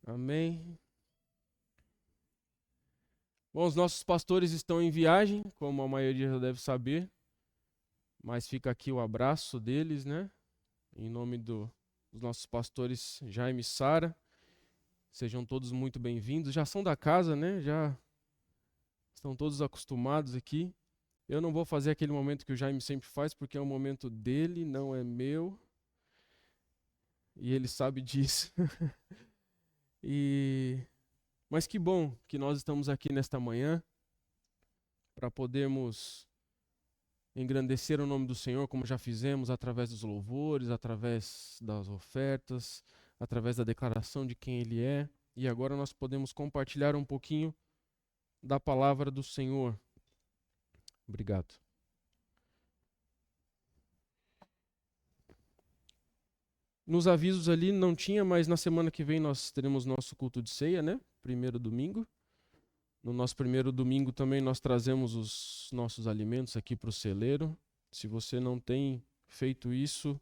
Amém. Bom, os nossos pastores estão em viagem, como a maioria já deve saber, mas fica aqui o abraço deles, né? Em nome dos nossos pastores Jaime e Sara. Sejam todos muito bem-vindos. Já são da casa, né? Já estão todos acostumados aqui. Eu não vou fazer aquele momento que o Jaime sempre faz, porque é um momento dele, não é meu. E ele sabe disso. Mas que bom que nós estamos aqui nesta manhã para podermos engrandecer o nome do Senhor, como já fizemos através dos louvores, através das ofertas, através da declaração de quem Ele é. E agora nós podemos compartilhar um pouquinho da palavra do Senhor. Obrigado. Nos avisos ali não tinha, mas na semana que vem nós teremos nosso culto de ceia, né? Primeiro domingo. No nosso primeiro domingo também nós trazemos os nossos alimentos aqui para o celeiro. Se você não tem feito isso,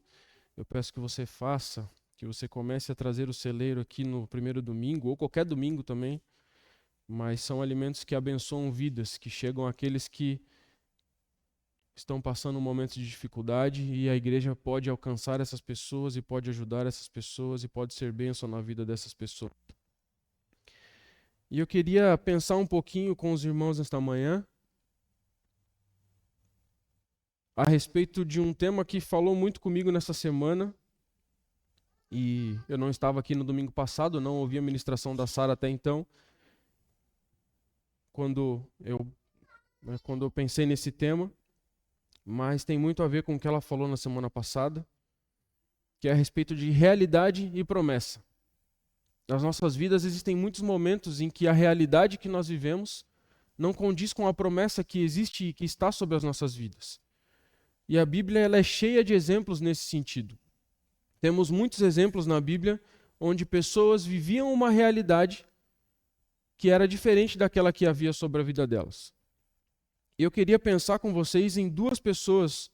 eu peço que você faça, que você comece a trazer o celeiro aqui no primeiro domingo, ou qualquer domingo também. Mas são alimentos que abençoam vidas, que chegam àqueles que estão passando momentos de dificuldade, e a igreja pode alcançar essas pessoas e pode ajudar essas pessoas e pode ser bênção na vida dessas pessoas. E eu queria pensar um pouquinho com os irmãos nesta manhã a respeito de um tema que falou muito comigo nessa semana, e eu não estava aqui no domingo passado, não ouvi a ministração da Sara até então, quando eu pensei nesse tema, mas tem muito a ver com o que ela falou na semana passada, que é a respeito de realidade e promessa. Nas nossas vidas existem muitos momentos em que a realidade que nós vivemos não condiz com a promessa que existe e que está sobre as nossas vidas. E a Bíblia ela é cheia de exemplos nesse sentido. Temos muitos exemplos na Bíblia onde pessoas viviam uma realidade que era diferente daquela que havia sobre a vida delas. Eu queria pensar com vocês em duas pessoas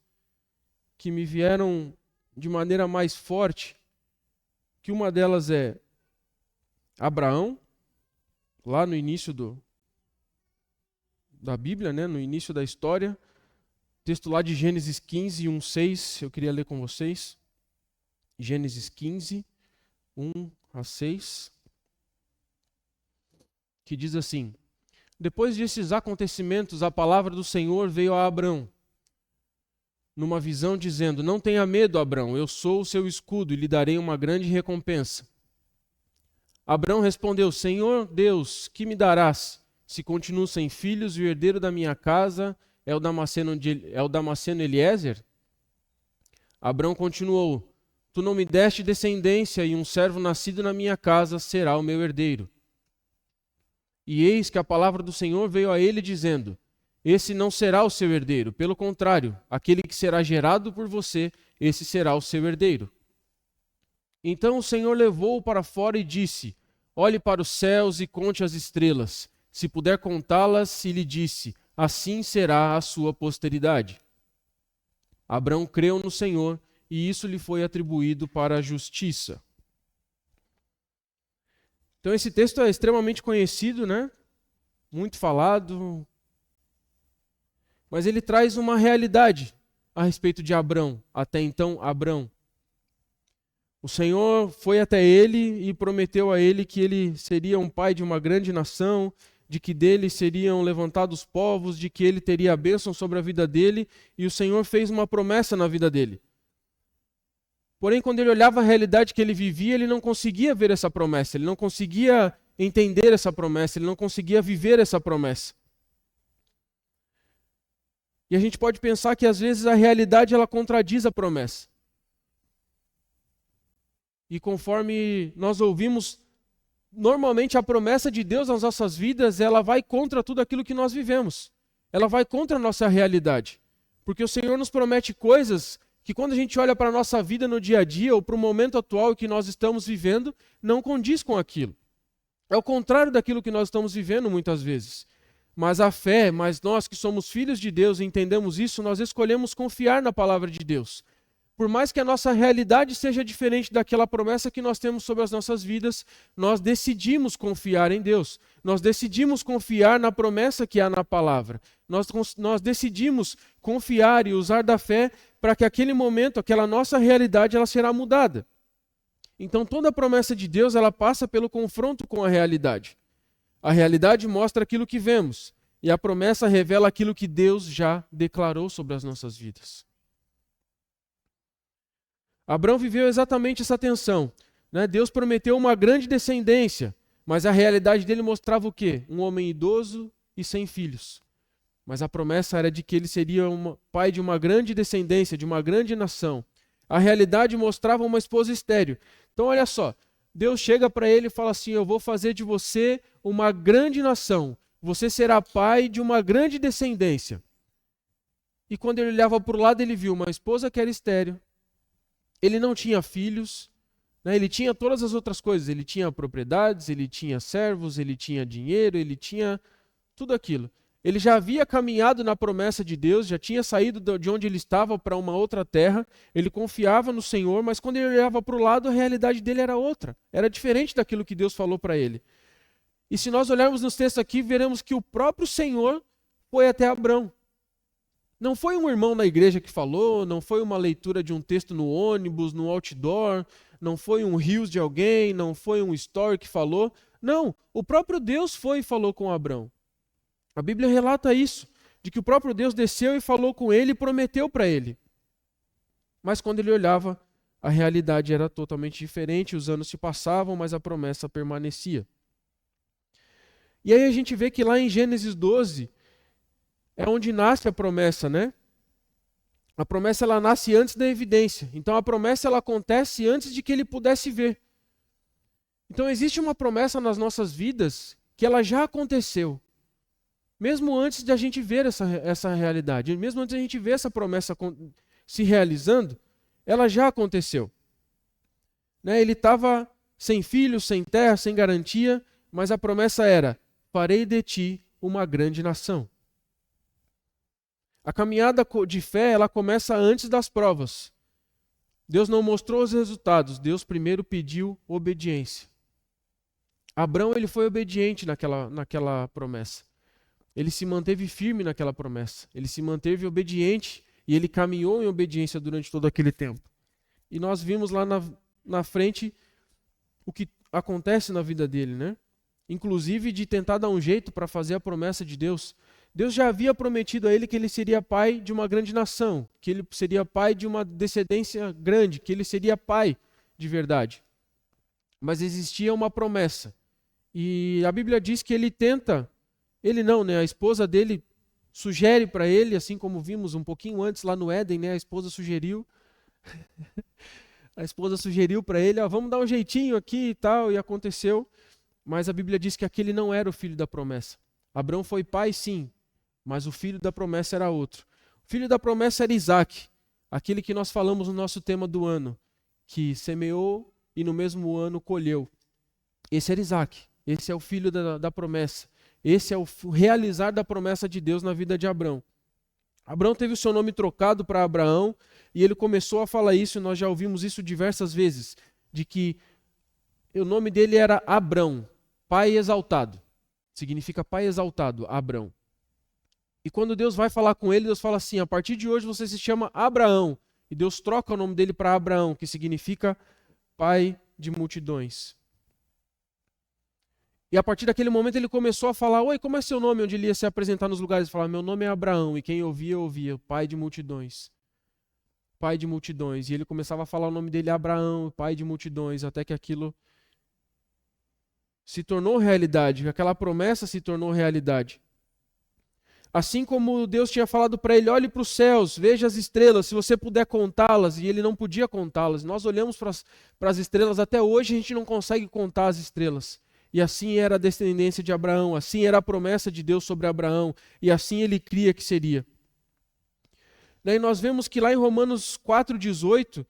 que me vieram de maneira mais forte, que uma delas é Abraão, lá no início da Bíblia, né, no início da história, texto lá de Gênesis 15, 1, 6, eu queria ler com vocês. Gênesis 15, 1 a 6, que diz assim: Depois desses acontecimentos, a palavra do Senhor veio a Abrão, numa visão, dizendo: Não tenha medo, Abrão, eu sou o seu escudo e lhe darei uma grande recompensa. Abrão respondeu: Senhor Deus, que me darás, se continuo sem filhos e o herdeiro da minha casa é o Damasceno Eliezer? Abrão continuou: Tu não me deste descendência e um servo nascido na minha casa será o meu herdeiro. E eis que a palavra do Senhor veio a ele dizendo: Esse não será o seu herdeiro, pelo contrário, aquele que será gerado por você, esse será o seu herdeiro. Então o Senhor levou-o para fora e disse: Olhe para os céus e conte as estrelas, se puder contá-las, e lhe disse: Assim será a sua posteridade. Abrão creu no Senhor, e isso lhe foi atribuído para a justiça. Então esse texto é extremamente conhecido, né? Muito falado, mas ele traz uma realidade a respeito de Abrão, até então Abrão. O Senhor foi até ele e prometeu a ele que ele seria um pai de uma grande nação, de que dele seriam levantados povos, de que ele teria a bênção sobre a vida dele, e o Senhor fez uma promessa na vida dele. Porém, quando ele olhava a realidade que ele vivia, ele não conseguia ver essa promessa, ele não conseguia entender essa promessa, ele não conseguia viver essa promessa. E a gente pode pensar que às vezes a realidade ela contradiz a promessa. E conforme nós ouvimos, normalmente a promessa de Deus nas nossas vidas, ela vai contra tudo aquilo que nós vivemos. Ela vai contra a nossa realidade. Porque o Senhor nos promete coisas que quando a gente olha para a nossa vida no dia a dia, ou para o momento atual que nós estamos vivendo, não condiz com aquilo. É o contrário daquilo que nós estamos vivendo muitas vezes. Mas a fé, mas nós que somos filhos de Deus e entendemos isso, nós escolhemos confiar na palavra de Deus. por mais que a nossa realidade seja diferente daquela promessa que nós temos sobre as nossas vidas, nós decidimos confiar em Deus. Nós decidimos confiar na promessa que há na palavra. Nós decidimos confiar e usar da fé para que aquele momento, aquela nossa realidade, ela será mudada. Então toda a promessa de Deus, ela passa pelo confronto com a realidade. A realidade mostra aquilo que vemos, e a promessa revela aquilo que Deus já declarou sobre as nossas vidas. Abraão viveu exatamente essa tensão, né? Deus prometeu uma grande descendência, mas a realidade dele mostrava o quê? Um homem idoso e sem filhos. Mas a promessa era de que ele seria pai de uma grande descendência, de uma grande nação. A realidade mostrava uma esposa estéril. Então olha só, Deus chega para ele e fala assim: eu vou fazer de você uma grande nação. Você será pai de uma grande descendência. E quando ele olhava para o lado, ele viu uma esposa que era estéril. Ele não tinha filhos, né? Ele tinha todas as outras coisas. Ele tinha propriedades, ele tinha servos, ele tinha dinheiro, ele tinha tudo aquilo. Ele já havia caminhado na promessa de Deus, já tinha saído de onde ele estava para uma outra terra. Ele confiava no Senhor, mas quando ele olhava para o lado, a realidade dele era outra. Era diferente daquilo que Deus falou para ele. E se nós olharmos nos textos aqui, veremos que o próprio Senhor foi até Abrão. Não foi um irmão na igreja que falou, não foi uma leitura de um texto no ônibus, no outdoor, não foi um rios de alguém, não foi um story que falou. Não, o próprio Deus foi e falou com Abrão. A Bíblia relata isso, de que o próprio Deus desceu e falou com ele e prometeu para ele. Mas quando ele olhava, a realidade era totalmente diferente, os anos se passavam, mas a promessa permanecia. E aí a gente vê que lá em Gênesis 12, é onde nasce a promessa, né? A promessa ela nasce antes da evidência. Então a promessa ela acontece antes de que ele pudesse ver. Então existe uma promessa nas nossas vidas que ela já aconteceu. Mesmo antes de a gente ver essa realidade, mesmo antes de a gente ver essa promessa se realizando, ela já aconteceu. Né? Ele estava sem filhos, sem terra, sem garantia, mas a promessa era: farei de ti uma grande nação. A caminhada de fé, ela começa antes das provas. Deus não mostrou os resultados, Deus primeiro pediu obediência. Abrão, ele foi obediente naquela promessa. Ele se manteve firme naquela promessa. Ele se manteve obediente e ele caminhou em obediência durante todo aquele tempo. E nós vimos lá na frente o que acontece na vida dele, né? Inclusive de tentar dar um jeito para fazer a promessa de Deus. Deus já havia prometido a ele que ele seria pai de uma grande nação, que ele seria pai de uma descendência grande, que ele seria pai de verdade. Mas existia uma promessa. E a Bíblia diz que ele tenta, ele não, né? A esposa dele sugere para ele, assim como vimos um pouquinho antes lá no Éden, né? A esposa sugeriu. A esposa sugeriu para ele: vamos dar um jeitinho aqui e tal, e aconteceu. Mas a Bíblia diz que aquele não era o filho da promessa. Abrão foi pai, sim, mas o filho da promessa era outro. O filho da promessa era Isaac, aquele que nós falamos no nosso tema do ano, que semeou e no mesmo ano colheu. Esse era Isaac, esse é o filho da promessa. Esse é o realizar da promessa de Deus na vida de Abrão. Abrão teve o seu nome trocado para Abraão e ele começou a falar isso, e nós já ouvimos isso diversas vezes, de que o nome dele era Abrão, pai exaltado. Significa pai exaltado, Abrão. E quando Deus vai falar com ele, Deus fala assim: a partir de hoje você se chama Abraão. E Deus troca o nome dele para Abraão, que significa pai de multidões. E a partir daquele momento ele começou a falar: oi, como é seu nome? Onde ele ia se apresentar nos lugares, ele falava: meu nome é Abraão. E quem ouvia, pai de multidões. Pai de multidões. E ele começava a falar o nome dele: Abraão, pai de multidões, até que aquilo se tornou realidade, aquela promessa se tornou realidade. Assim como Deus tinha falado para ele: olhe para os céus, veja as estrelas, se você puder contá-las, e ele não podia contá-las. Nós olhamos para as estrelas, até hoje a gente não consegue contar as estrelas. E assim era a descendência de Abraão, assim era a promessa de Deus sobre Abraão, e assim ele cria que seria. Daí nós vemos que lá em Romanos 4,18,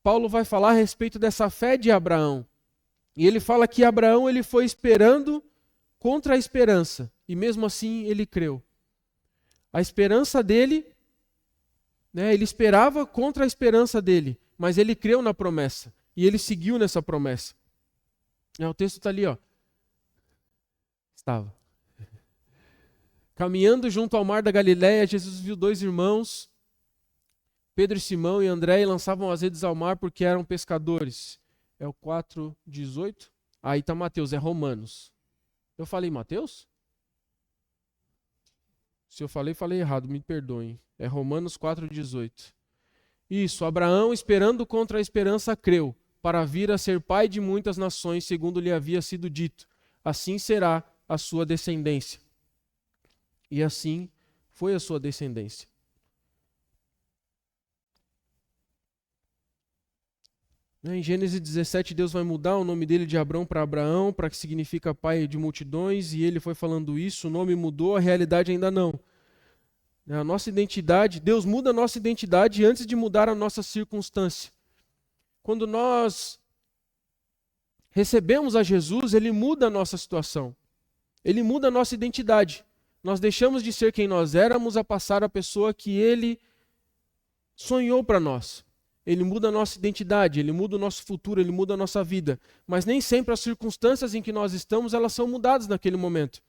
Paulo vai falar a respeito dessa fé de Abraão. E ele fala que Abraão ele foi esperando contra a esperança, e mesmo assim ele creu. A esperança dele né? Ele esperava contra a esperança dele, mas ele creu na promessa e ele seguiu nessa promessa. O texto está ali, ó. Estava. Caminhando junto ao mar da Galileia, Jesus viu dois irmãos, Pedro e Simão e André, e lançavam as redes ao mar porque eram pescadores. É o 4:18? Aí está Mateus, é Romanos. Eu falei Mateus? Se eu falei errado, me perdoem. É Romanos 4:18. Isso, Abraão, esperando contra a esperança, creu, para vir a ser pai de muitas nações, segundo lhe havia sido dito. Assim será a sua descendência. E assim foi a sua descendência. Em Gênesis 17, Deus vai mudar o nome dele de Abrão para Abraão, para que significa pai de multidões, e ele foi falando isso, o nome mudou, a realidade ainda não. A nossa identidade, Deus muda a nossa identidade antes de mudar a nossa circunstância. Quando nós recebemos a Jesus, Ele muda a nossa situação. Ele muda a nossa identidade. Nós deixamos de ser quem nós éramos a passar a pessoa que Ele sonhou para nós. Ele muda a nossa identidade, Ele muda o nosso futuro, Ele muda a nossa vida. Mas nem sempre as circunstâncias em que nós estamos, elas são mudadas naquele momento.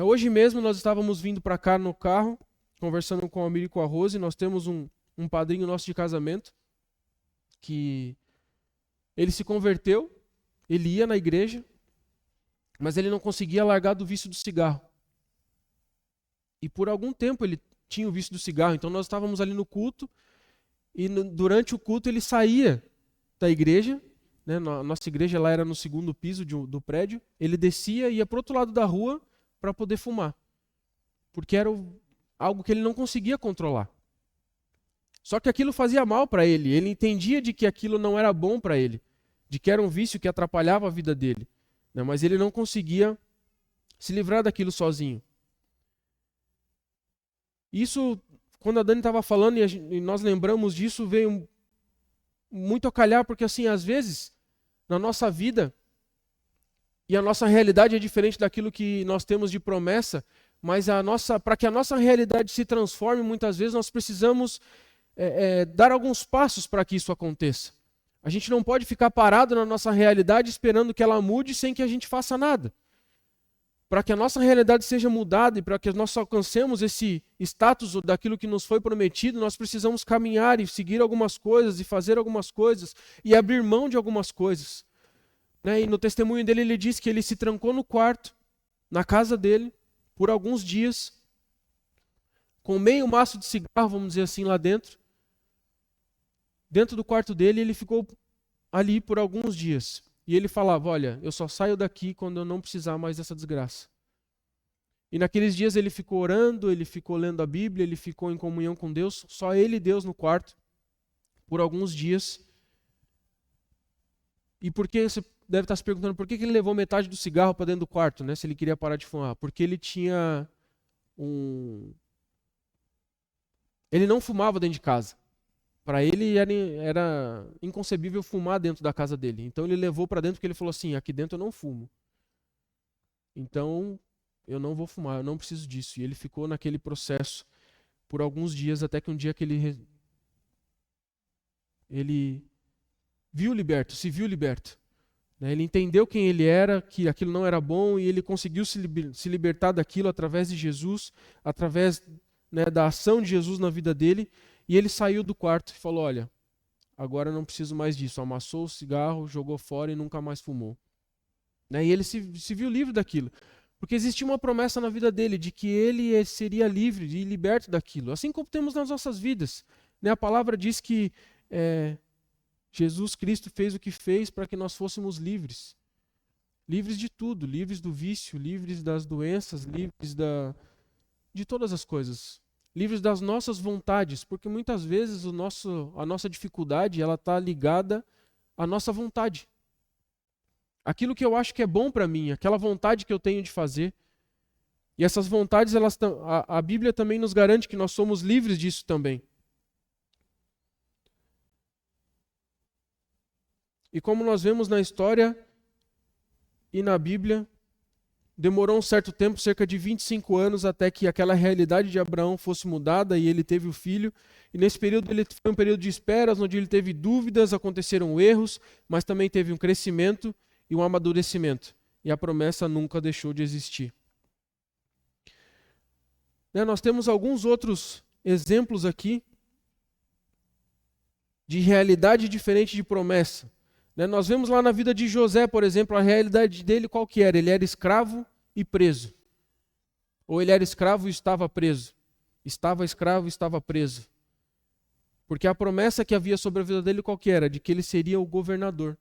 Hoje mesmo nós estávamos vindo para cá no carro, conversando com o Amir e com a Rose. Nós temos um padrinho nosso de casamento, que ele se converteu, ele ia na igreja, mas ele não conseguia largar do vício do cigarro. E por algum tempo ele tinha o vício do cigarro, então nós estávamos ali no culto, e durante o culto ele saía da igreja, né? Nossa igreja lá era no segundo piso do prédio, ele descia e ia para o outro lado da rua para poder fumar, porque era algo que ele não conseguia controlar. Só que aquilo fazia mal para ele, ele entendia de que aquilo não era bom para ele, de que era um vício que atrapalhava a vida dele, né? Mas ele não conseguia se livrar daquilo sozinho. Isso, quando a Dani estava falando e nós lembramos disso, veio muito a calhar, porque assim, às vezes, na nossa vida, e a nossa realidade é diferente daquilo que nós temos de promessa, mas para que a nossa realidade se transforme, muitas vezes nós precisamos dar alguns passos para que isso aconteça. A gente não pode ficar parado na nossa realidade esperando que ela mude sem que a gente faça nada. Para que a nossa realidade seja mudada e para que nós alcancemos esse status daquilo que nos foi prometido, nós precisamos caminhar e seguir algumas coisas e fazer algumas coisas e abrir mão de algumas coisas. E no testemunho dele ele diz que ele se trancou no quarto, na casa dele, por alguns dias, com meio maço de cigarro, vamos dizer assim, lá dentro. Dentro do quarto dele, ele ficou ali por alguns dias. E ele falava, olha, eu só saio daqui quando eu não precisar mais dessa desgraça. E naqueles dias ele ficou orando, ele ficou lendo a Bíblia, ele ficou em comunhão com Deus, só ele e Deus no quarto, por alguns dias. E por que você deve estar se perguntando, por que ele levou metade do cigarro para dentro do quarto, né, se ele queria parar de fumar? Porque ele tinha Ele não fumava dentro de casa. Para ele era inconcebível fumar dentro da casa dele. Então ele levou para dentro porque ele falou assim, aqui dentro eu não fumo. Então eu não vou fumar, eu não preciso disso. E ele ficou naquele processo por alguns dias, até que um dia que ele se viu liberto. Ele entendeu quem ele era, que aquilo não era bom, e ele conseguiu se libertar daquilo através de Jesus, através, né, da ação de Jesus na vida dele. E ele saiu do quarto e falou, olha, agora eu não preciso mais disso. Amassou o cigarro, jogou fora e nunca mais fumou. E ele se viu livre daquilo. Porque existia uma promessa na vida dele de que ele seria livre e liberto daquilo. Assim como temos nas nossas vidas. A palavra diz que Jesus Cristo fez o que fez para que nós fôssemos livres. Livres de tudo. Livres do vício, livres das doenças, livres de todas as coisas. Livres das nossas vontades, porque muitas vezes a nossa dificuldade ela está ligada à nossa vontade. Aquilo que eu acho que é bom para mim, aquela vontade que eu tenho de fazer. E essas vontades, a Bíblia também nos garante que nós somos livres disso também. E como nós vemos na história e na Bíblia, demorou um certo tempo, cerca de 25 anos, até que aquela realidade de Abraão fosse mudada e ele teve o filho. E nesse período ele foi um período de esperas, onde ele teve dúvidas, aconteceram erros, mas também teve um crescimento e um amadurecimento. E a promessa nunca deixou de existir. Nós temos alguns outros exemplos aqui de realidade diferente de promessa. Nós vemos lá na vida de José, por exemplo, a realidade dele qual que era? Ele era escravo e preso. Ou ele era escravo e estava preso. Estava escravo e estava preso. Porque a promessa que havia sobre a vida dele qual que era? De que ele seria o governador.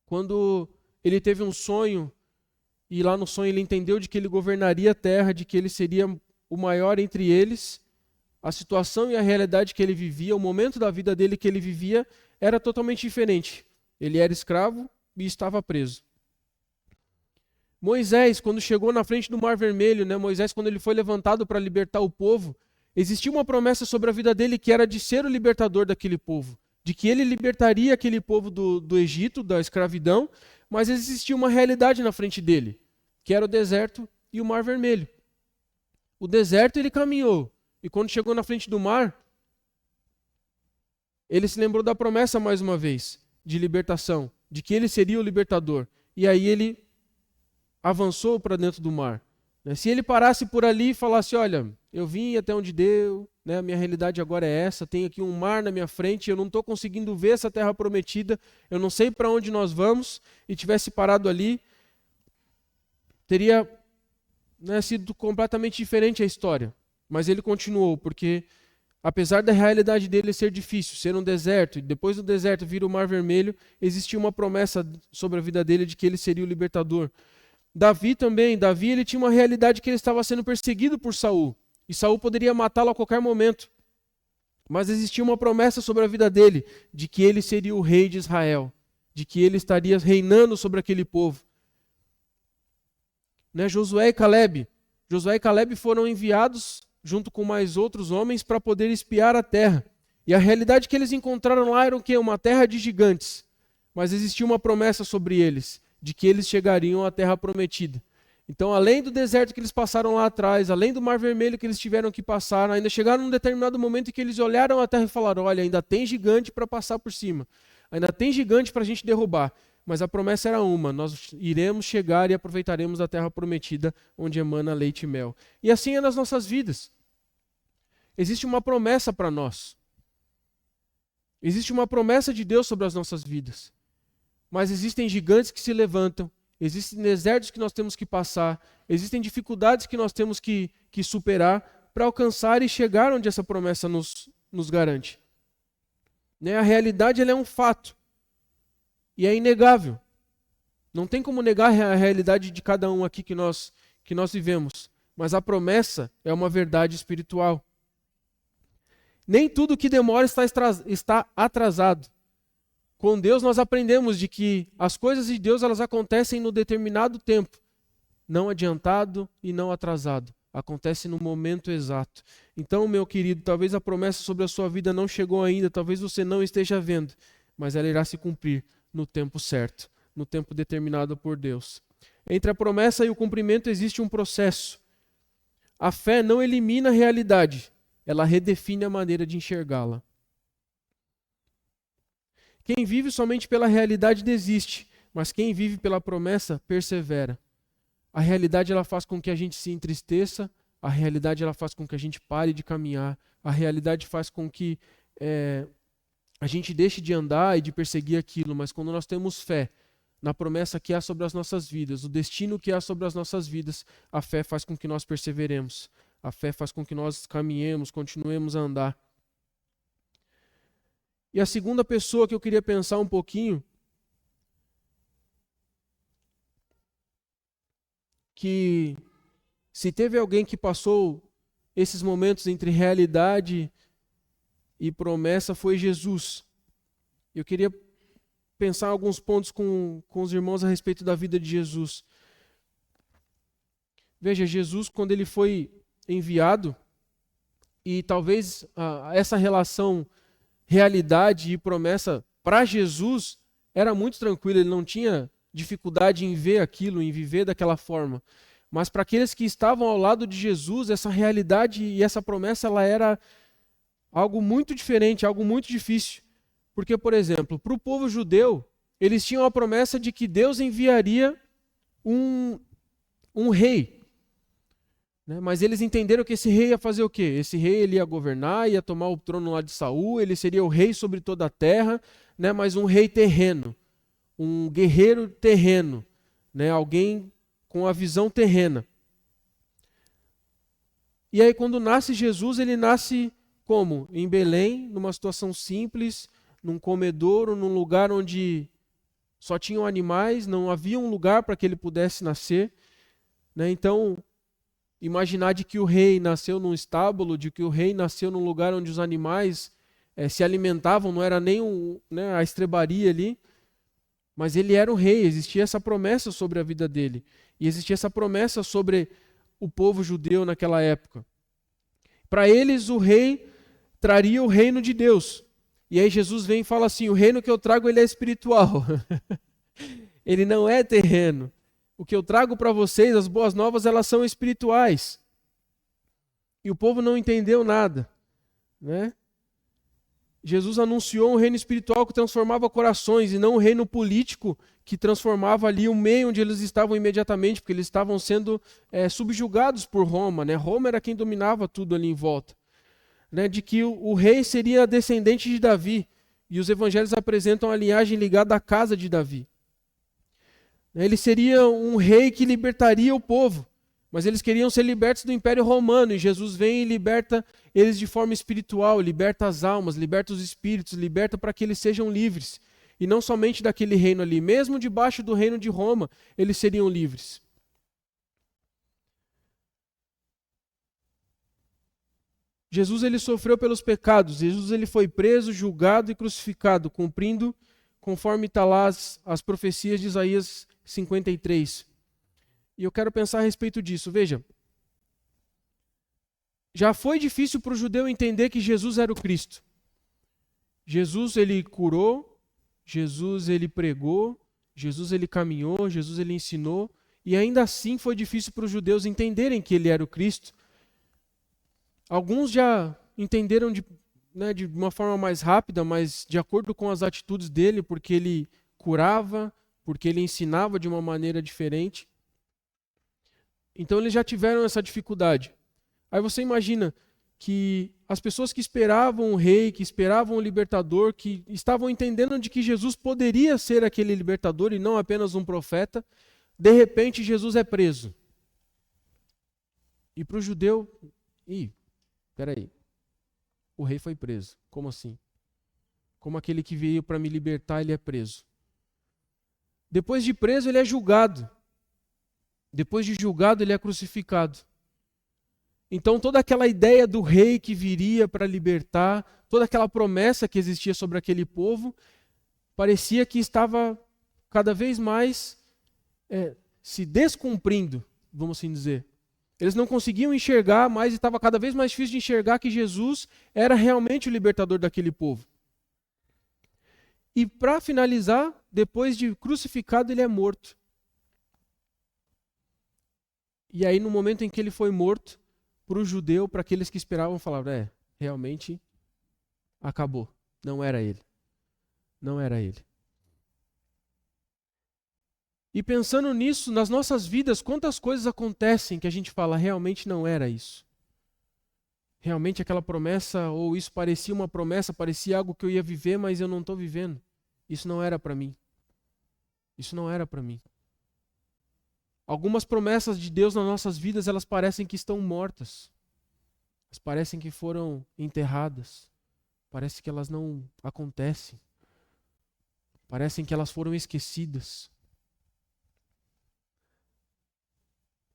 Quando ele teve um sonho, e lá no sonho ele entendeu de que ele governaria a terra, de que ele seria o maior entre eles, a situação e a realidade que ele vivia, o momento da vida dele que ele vivia, era totalmente diferente. Ele era escravo e estava preso. Moisés, quando chegou na frente do Mar Vermelho, Moisés, quando ele foi levantado para libertar o povo, existia uma promessa sobre a vida dele que era de ser o libertador daquele povo, de que ele libertaria aquele povo do Egito, da escravidão, mas existia uma realidade na frente dele, que era o deserto e o Mar Vermelho. O deserto ele caminhou, e quando chegou na frente do mar, ele se lembrou da promessa mais uma vez, de libertação, de que ele seria o libertador. E aí ele avançou para dentro do mar. Se ele parasse por ali e falasse, olha, eu vim até onde deu, a minha realidade agora é essa, tem aqui um mar na minha frente, eu não estou conseguindo ver essa terra prometida, eu não sei para onde nós vamos, e tivesse parado ali, teria sido completamente diferente a história. Mas ele continuou, porque apesar da realidade dele ser difícil, ser um deserto, e depois do deserto vir o Mar Vermelho, existia uma promessa sobre a vida dele de que ele seria o libertador. Davi também, ele tinha uma realidade que ele estava sendo perseguido por Saul, e Saul poderia matá-lo a qualquer momento. Mas existia uma promessa sobre a vida dele, de que ele seria o rei de Israel, de que ele estaria reinando sobre aquele povo. Josué e Caleb foram enviados junto com mais outros homens para poder espiar a terra. E a realidade que eles encontraram lá era o quê? Uma terra de gigantes. Mas existia uma promessa sobre eles, de que eles chegariam à terra prometida. Então, além do deserto que eles passaram lá atrás, além do Mar Vermelho que eles tiveram que passar, ainda chegaram num determinado momento em que eles olharam a terra e falaram, olha, ainda tem gigante para passar por cima. Ainda tem gigante para a gente derrubar. Mas a promessa era uma, nós iremos chegar e aproveitaremos a terra prometida, onde emana leite e mel. E assim é nas nossas vidas. Existe uma promessa para nós. Existe uma promessa de Deus sobre as nossas vidas. Mas existem gigantes que se levantam, existem desertos que nós temos que passar, existem dificuldades que nós temos que superar para alcançar e chegar onde essa promessa nos garante. A realidade ela é um fato. E é inegável. Não tem como negar a realidade de cada um aqui que nós vivemos. Mas a promessa é uma verdade espiritual. Nem tudo que demora está atrasado. Com Deus nós aprendemos de que as coisas de Deus elas acontecem no determinado tempo. Não adiantado e não atrasado. Acontece no momento exato. Então, meu querido, talvez a promessa sobre a sua vida não chegou ainda. Talvez você não esteja vendo. Mas ela irá se cumprir no tempo certo, no tempo determinado por Deus. Entre a promessa e o cumprimento existe um processo. A fé não elimina a realidade, ela redefine a maneira de enxergá-la. Quem vive somente pela realidade desiste, mas quem vive pela promessa persevera. A realidade ela faz com que a gente se entristeça, a realidade ela faz com que a gente pare de caminhar, a realidade faz com que a gente deixe de andar e de perseguir aquilo, mas quando nós temos fé na promessa que há sobre as nossas vidas, o destino que há sobre as nossas vidas, a fé faz com que nós perseveremos. A fé faz com que nós caminhemos, continuemos a andar. E a segunda pessoa que eu queria pensar um pouquinho, que se teve alguém que passou esses momentos entre realidade e promessa, foi Jesus. Eu queria pensar alguns pontos com os irmãos a respeito da vida de Jesus. Veja, Jesus, quando ele foi enviado, e talvez essa relação realidade e promessa para Jesus era muito tranquila, ele não tinha dificuldade em ver aquilo, em viver daquela forma. Mas para aqueles que estavam ao lado de Jesus, essa realidade e essa promessa, ela era algo muito diferente, algo muito difícil. Porque, por exemplo, para o povo judeu, eles tinham a promessa de que Deus enviaria um rei. Né? Mas eles entenderam que esse rei ia fazer o quê? Esse rei ele ia governar, ia tomar o trono lá de Saul, ele seria o rei sobre toda a terra, né? Mas um rei terreno, um guerreiro terreno, né? Alguém com a visão terrena. E aí quando nasce Jesus, ele nasce como? Em Belém, numa situação simples, num comedouro, num lugar onde só tinham animais, não havia um lugar para que ele pudesse nascer. Né? Então, imaginar de que o rei nasceu num estábulo, de que o rei nasceu num lugar onde os animais se alimentavam, não era nem a estrebaria ali, mas ele era o rei, existia essa promessa sobre a vida dele. E existia essa promessa sobre o povo judeu naquela época. Para eles, o rei traria o reino de Deus. E aí Jesus vem e fala assim, o reino que eu trago ele é espiritual. Ele não é terreno. O que eu trago para vocês, as boas novas, elas são espirituais. E o povo não entendeu nada. Né? Jesus anunciou um reino espiritual que transformava corações e não um reino político que transformava ali o meio onde eles estavam imediatamente, porque eles estavam sendo subjugados por Roma. Né? Roma era quem dominava tudo ali em volta. Né? De que o rei seria descendente de Davi. E os evangelhos apresentam a linhagem ligada à casa de Davi. Ele seria um rei que libertaria o povo. Mas eles queriam ser libertos do Império Romano, e Jesus vem e liberta eles de forma espiritual, liberta as almas, liberta os espíritos, liberta para que eles sejam livres. E não somente daquele reino ali, mesmo debaixo do reino de Roma, eles seriam livres. Jesus ele sofreu pelos pecados, Jesus ele foi preso, julgado e crucificado, cumprindo conforme está lá as profecias de Isaías 53. E eu quero pensar a respeito disso. Veja, já foi difícil para o judeu entender que Jesus era o Cristo. Jesus ele curou, Jesus ele pregou, Jesus ele caminhou, Jesus ele ensinou, e ainda assim foi difícil para os judeus entenderem que ele era o Cristo. Alguns já entenderam de uma forma mais rápida, mas de acordo com as atitudes dele, porque ele curava, porque ele ensinava de uma maneira diferente. Então eles já tiveram essa dificuldade. Aí você imagina que as pessoas que esperavam o rei, que esperavam o libertador, que estavam entendendo de que Jesus poderia ser aquele libertador e não apenas um profeta, de repente Jesus é preso. E para o judeu, peraí, o rei foi preso. Como assim? Como aquele que veio para me libertar, ele é preso. Depois de preso, ele é julgado. Depois de julgado, ele é crucificado. Então, toda aquela ideia do rei que viria para libertar, toda aquela promessa que existia sobre aquele povo, parecia que estava cada vez mais se descumprindo, vamos assim dizer. Eles não conseguiam enxergar, mas estava cada vez mais difícil de enxergar que Jesus era realmente o libertador daquele povo. E para finalizar, depois de crucificado, ele é morto. E aí, no momento em que ele foi morto, para o judeu, para aqueles que esperavam, falavam, realmente acabou. Não era ele. Não era ele. E pensando nisso, nas nossas vidas, quantas coisas acontecem que a gente fala, realmente não era isso. Realmente aquela promessa, ou isso parecia uma promessa, parecia algo que eu ia viver, mas eu não estou vivendo. Isso não era para mim. Isso não era para mim. Algumas promessas de Deus nas nossas vidas, elas parecem que estão mortas. Elas parecem que foram enterradas. Parece que elas não acontecem. Parecem que elas foram esquecidas.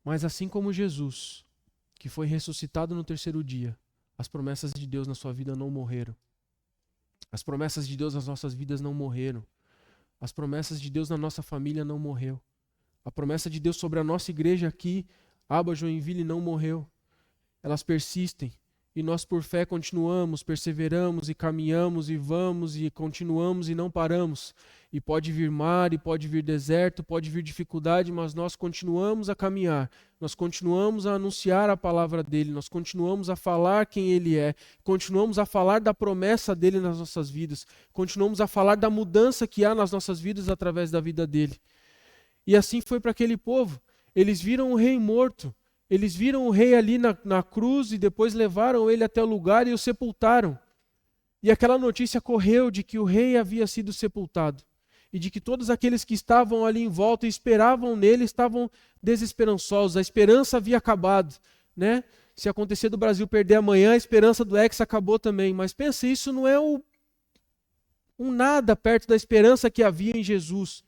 Mas assim como Jesus, que foi ressuscitado no terceiro dia, as promessas de Deus na sua vida não morreram. As promessas de Deus nas nossas vidas não morreram. As promessas de Deus na nossa família não morreu. A promessa de Deus sobre a nossa igreja aqui, Aba Joinville, não morreu. Elas persistem. E nós por fé continuamos, perseveramos e caminhamos e vamos e continuamos e não paramos. E pode vir mar, e pode vir deserto, pode vir dificuldade, mas nós continuamos a caminhar. Nós continuamos a anunciar a palavra dele, nós continuamos a falar quem ele é, continuamos a falar da promessa dele nas nossas vidas, continuamos a falar da mudança que há nas nossas vidas através da vida dele. E assim foi para aquele povo. Eles viram o rei morto. Eles viram o rei ali na cruz e depois levaram ele até o lugar e o sepultaram. E aquela notícia correu de que o rei havia sido sepultado. E de que todos aqueles que estavam ali em volta e esperavam nele estavam desesperançosos. A esperança havia acabado, né? Se acontecer do Brasil perder amanhã, a esperança do Hexa acabou também. Mas pense, isso não é um nada perto da esperança que havia em Jesus.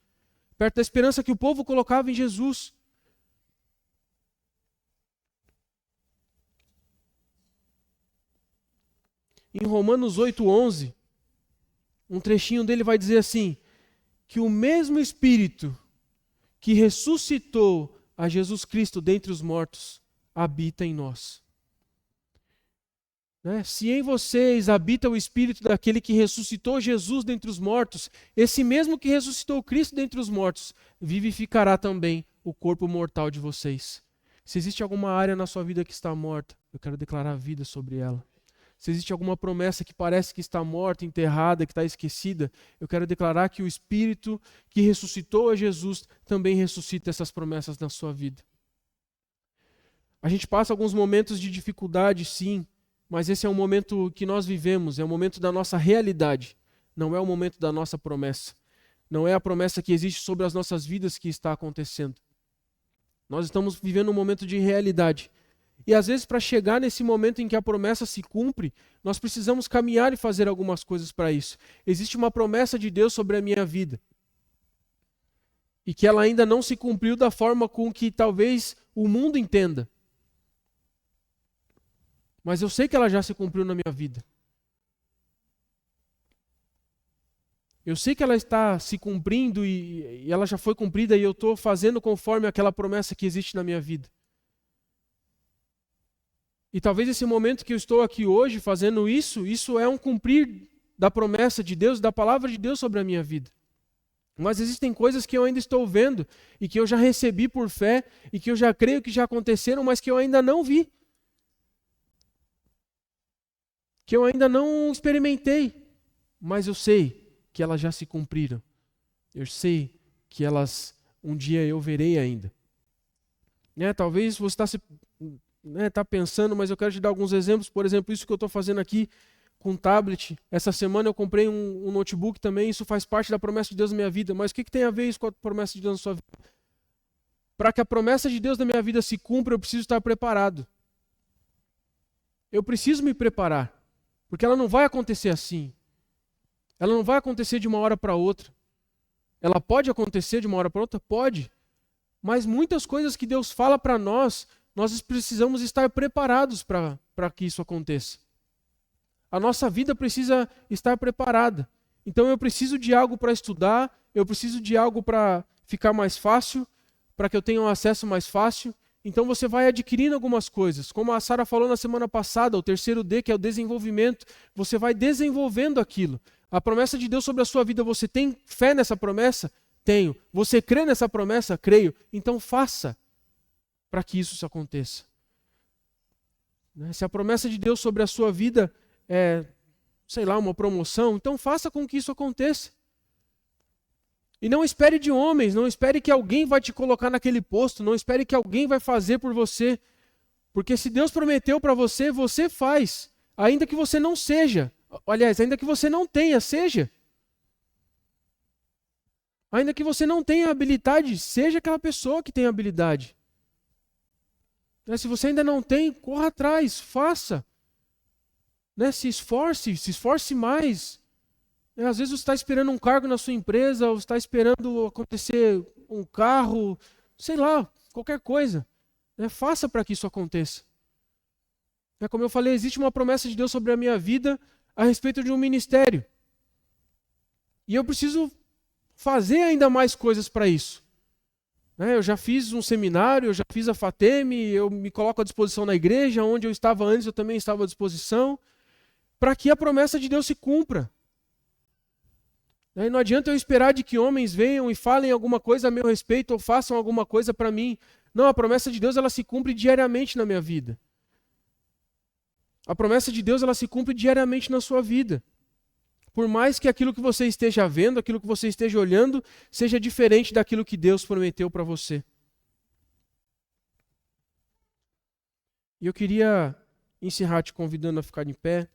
Perto da esperança que o povo colocava em Jesus. Em Romanos 8:11, um trechinho dele vai dizer assim, que o mesmo Espírito que ressuscitou a Jesus Cristo dentre os mortos habita em nós. Né? Se em vocês habita o Espírito daquele que ressuscitou Jesus dentre os mortos, esse mesmo que ressuscitou Cristo dentre os mortos vivificará também o corpo mortal de vocês. Se existe alguma área na sua vida que está morta, eu quero declarar vida sobre ela. Se existe alguma promessa que parece que está morta, enterrada, que está esquecida, eu quero declarar que o Espírito que ressuscitou a Jesus também ressuscita essas promessas na sua vida. A gente passa alguns momentos de dificuldade, sim, mas esse é um momento que nós vivemos, é o momento da nossa realidade, não é o momento da nossa promessa. Não é a promessa que existe sobre as nossas vidas que está acontecendo. Nós estamos vivendo um momento de realidade. E às vezes, para chegar nesse momento em que a promessa se cumpre, nós precisamos caminhar e fazer algumas coisas para isso. Existe uma promessa de Deus sobre a minha vida. E que ela ainda não se cumpriu da forma com que talvez o mundo entenda. Mas eu sei que ela já se cumpriu na minha vida. Eu sei que ela está se cumprindo e ela já foi cumprida e eu estou fazendo conforme aquela promessa que existe na minha vida. E talvez esse momento que eu estou aqui hoje fazendo isso é um cumprir da promessa de Deus, da palavra de Deus sobre a minha vida. Mas existem coisas que eu ainda estou vendo e que eu já recebi por fé e que eu já creio que já aconteceram, mas que eu ainda não vi. Que eu ainda não experimentei, mas eu sei que elas já se cumpriram. Eu sei que elas um dia eu verei ainda. Talvez você está pensando, mas eu quero te dar alguns exemplos. Por exemplo, isso que eu estou fazendo aqui com um tablet. Essa semana eu comprei um notebook também. Isso faz parte da promessa de Deus na minha vida. Mas o que tem a ver isso com a promessa de Deus na sua vida? Para que a promessa de Deus na minha vida se cumpra, eu preciso estar preparado. Eu preciso me preparar. Porque ela não vai acontecer assim. Ela não vai acontecer de uma hora para outra. Ela pode acontecer de uma hora para outra? Pode. Mas muitas coisas que Deus fala para nós precisamos estar preparados para que isso aconteça. A nossa vida precisa estar preparada. Então eu preciso de algo para estudar, eu preciso de algo para ficar mais fácil, para que eu tenha um acesso mais fácil. Então você vai adquirindo algumas coisas. Como a Sara falou na semana passada, o terceiro D, que é o desenvolvimento, você vai desenvolvendo aquilo. A promessa de Deus sobre a sua vida, você tem fé nessa promessa? Tenho. Você crê nessa promessa? Creio. Então faça para que isso aconteça. Se a promessa de Deus sobre a sua vida é, uma promoção, então faça com que isso aconteça. E não espere de homens, não espere que alguém vai te colocar naquele posto, não espere que alguém vai fazer por você. Porque se Deus prometeu para você, você faz. Ainda que você não seja. Aliás, ainda que você não tenha, seja. Ainda que você não tenha habilidade, seja aquela pessoa que tem habilidade. Se você ainda não tem, corra atrás, faça. Se esforce mais. Às vezes você está esperando um cargo na sua empresa, ou está esperando acontecer um carro, qualquer coisa. Faça para que isso aconteça. Como eu falei, existe uma promessa de Deus sobre a minha vida a respeito de um ministério. E eu preciso fazer ainda mais coisas para isso. Eu já fiz um seminário, eu já fiz a FATEM, eu me coloco à disposição na igreja, onde eu estava antes eu também estava à disposição, para que a promessa de Deus se cumpra. Não adianta eu esperar de que homens venham e falem alguma coisa a meu respeito ou façam alguma coisa para mim. Não, a promessa de Deus ela se cumpre diariamente na minha vida. A promessa de Deus ela se cumpre diariamente na sua vida. Por mais que aquilo que você esteja vendo, aquilo que você esteja olhando, seja diferente daquilo que Deus prometeu para você. E eu queria encerrar te convidando a ficar de pé.